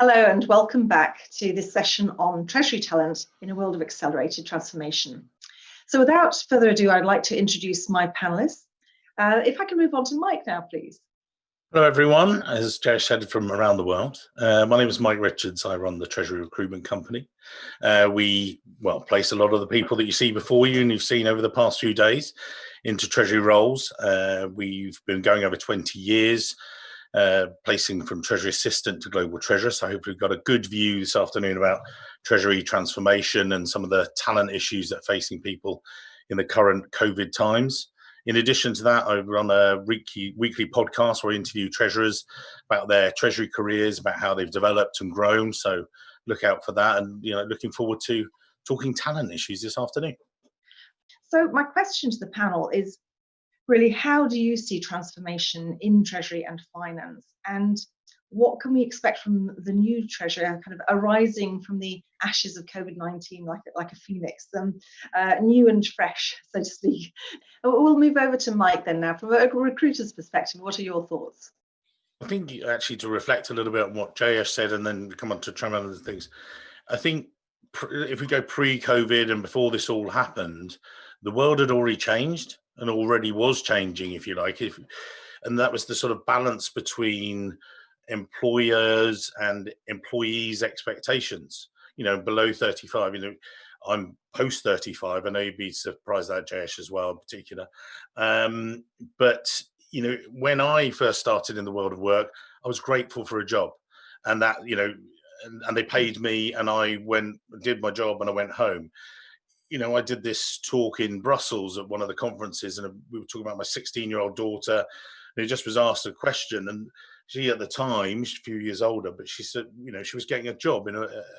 Hello and welcome back to this session on Treasury talent in a world of accelerated transformation. So without further ado, I'd like to introduce my panelists. If I can move on to Mike now, please. Hello everyone, as Jay said, from around the world. My name is Mike Richards. I run the Treasury Recruitment Company. We place a lot of the people that you see before you and you've seen over the past few days into Treasury roles. We've been going over 20 years, placing from Treasury Assistant to Global Treasurer. So I hope we've got a good view this afternoon about Treasury transformation and some of the talent issues that are facing people in the current COVID times. In addition to that, I run a weekly podcast where I interview treasurers about their Treasury careers, about how they've developed and grown. So look out for that, and looking forward to talking talent issues this afternoon. So my question to the panel is really, how do you see transformation in Treasury and finance, and what can we expect from the new Treasurer, kind of arising from the ashes of COVID-19 like a phoenix, new and fresh, so to speak? We'll move over to Mike then now. From a recruiter's perspective, what are your thoughts? I think actually to reflect a little bit on what JS said and then come on to try and other things. I think if we go pre-COVID and before this all happened, the world had already changed and already was changing, if you like. And that was the sort of balance between employers and employees' expectations. Below 35, I'm post 35. I know you'd be surprised at Jayesh as well in particular. But when I first started in the world of work, I was grateful for a job, and that, and they paid me, and I did my job and I went home. I did this talk in Brussels at one of the conferences, and we were talking about my 16-year-old daughter, who just was asked a question, and she at the time, she's a few years older, but she said, she was getting a job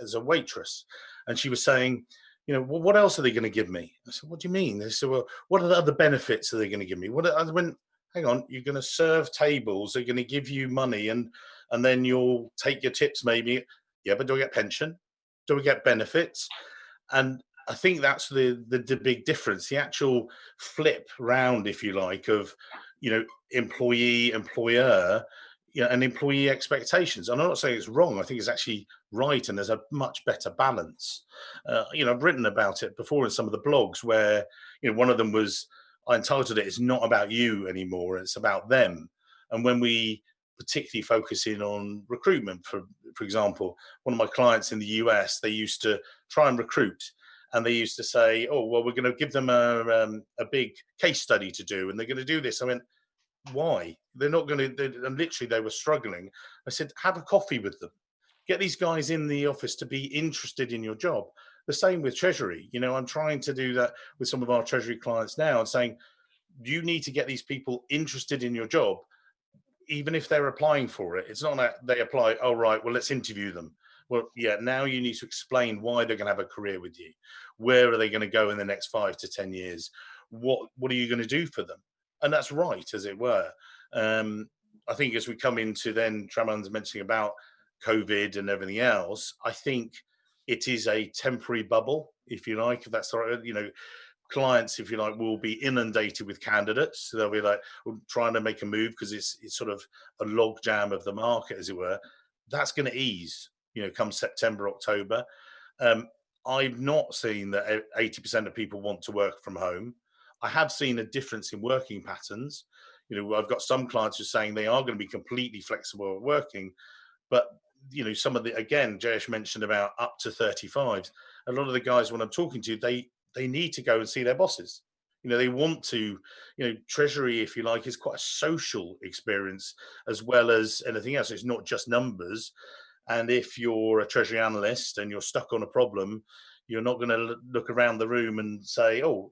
as a waitress, and she was saying, what else are they going to give me? I said, what do you mean? They said, well, what are the other benefits are they going to give me? I went, hang on, you're going to serve tables, they're going to give you money, and then you'll take your tips maybe. Yeah, but do I get pension? Do we get benefits? And I think that's the big difference, the actual flip round, if you like, of, employee, employer, and employee expectations. And I'm not saying it's wrong. I think it's actually right, and there's a much better balance. I've written about it before in some of the blogs where, one of them was, I entitled it, "It's not about you anymore, it's about them." And when we particularly focus in on recruitment, for example, one of my clients in the US, they used to try and recruit, and they used to say, oh, well, we're going to give them a big case study to do, and they're going to do this. I went, why? They're not going to, and literally they were struggling. I said, have a coffee with them. Get these guys in the office to be interested in your job. The same with Treasury. I'm trying to do that with some of our Treasury clients now and saying, you need to get these people interested in your job, even if they're applying for it. It's not that they apply, oh, right, well, let's interview them. Well, yeah, now you need to explain why they're going to have a career with you. Where are they going to go in the next 5 to 10 years? What are you going to do for them? And that's right, as it were. I think as we come into then, Traman's mentioning about COVID and everything else, I think it is a temporary bubble, if you like, if that's right. Clients, if you like, will be inundated with candidates. So they'll be like trying to make a move because it's sort of a log jam of the market, as it were. That's going to ease, come September, October. I've not seen that 80% of people want to work from home. I have seen a difference in working patterns. I've got some clients who are saying they are going to be completely flexible at working, but some of the, again, Jayesh mentioned about up to 35. A lot of the guys when I'm talking to, they need to go and see their bosses. They want to, Treasury, if you like, is quite a social experience as well as anything else. It's not just numbers. And if you're a Treasury analyst and you're stuck on a problem, you're not going to look around the room and say, oh,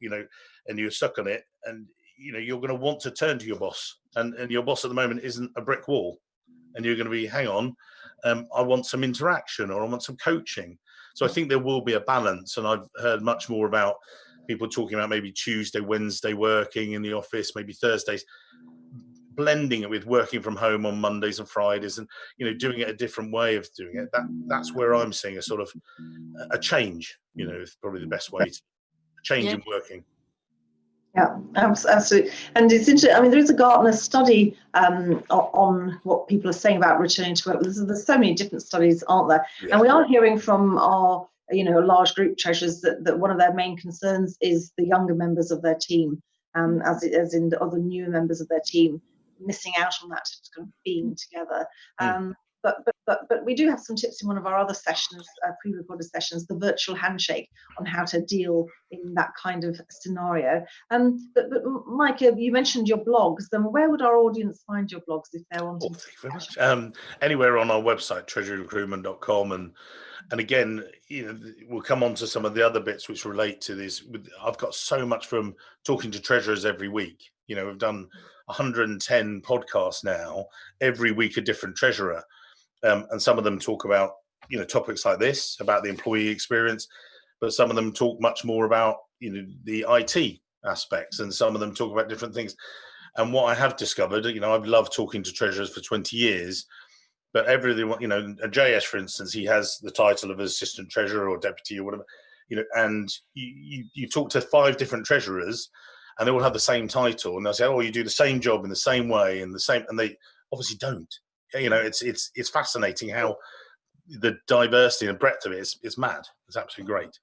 and you're stuck on it. And, you're going to want to turn to your boss. And your boss at the moment isn't a brick wall. And you're going to be, hang on, I want some interaction or I want some coaching. So I think there will be a balance. And I've heard much more about people talking about maybe Tuesday, Wednesday working in the office, maybe Thursdays, blending it with working from home on Mondays and Fridays and, doing it a different way of doing it. That's where I'm seeing a sort of a change, is probably the best way to change in working. Yeah, absolutely. And it's interesting. I mean, there is a Gartner study on what people are saying about returning to work. There's so many different studies, aren't there? And Yeah. we are hearing from our, large group treasurers that one of their main concerns is the younger members of their team, as in the other newer members of their team, missing out on that kind of being together. Mm. But we do have some tips in one of our other sessions, pre-recorded sessions, the virtual handshake, on how to deal in that kind of scenario. But Mike, you mentioned your blogs. Then where would our audience find your blogs if they're wanting Oh, to? thank you very much. Anywhere on our website, treasuryrecruitment.com, and again, we'll come on to some of the other bits which relate to this. I've got so much from talking to treasurers every week. We've done 110 podcasts now, every week a different treasurer, and some of them talk about topics like this, about the employee experience, but some of them talk much more about the IT aspects, and some of them talk about different things. And what I have discovered, I've loved talking to treasurers for 20 years, but everything, a JS, for instance, he has the title of assistant treasurer or deputy or whatever, and you talk to 5 different treasurers and they all have the same title, and they'll say, oh, you do the same job in the same way and they obviously don't. It's fascinating how the diversity and breadth of it is mad. It's absolutely great.